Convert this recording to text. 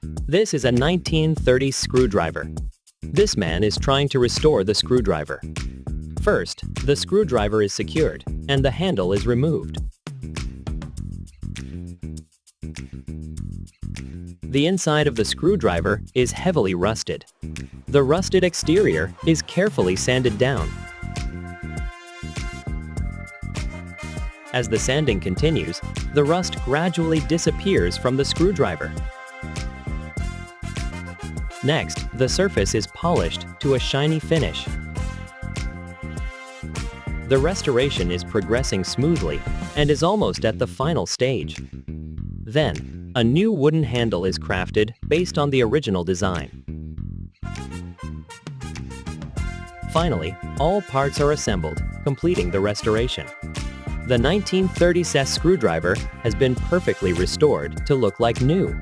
This is a 1930s screwdriver. This man is trying to restore the screwdriver. First, the screwdriver is secured and the handle is removed. The inside of the screwdriver is heavily rusted. The rusted exterior is carefully sanded down. As the sanding continues, the rust gradually disappears from the screwdriver. Next, the surface is polished to a shiny finish. The restoration is progressing smoothly and is almost at the final stage. Then, a new wooden handle is crafted based on the original design. Finally, all parts are assembled, completing the restoration. The 1930s screwdriver has been perfectly restored to look like new.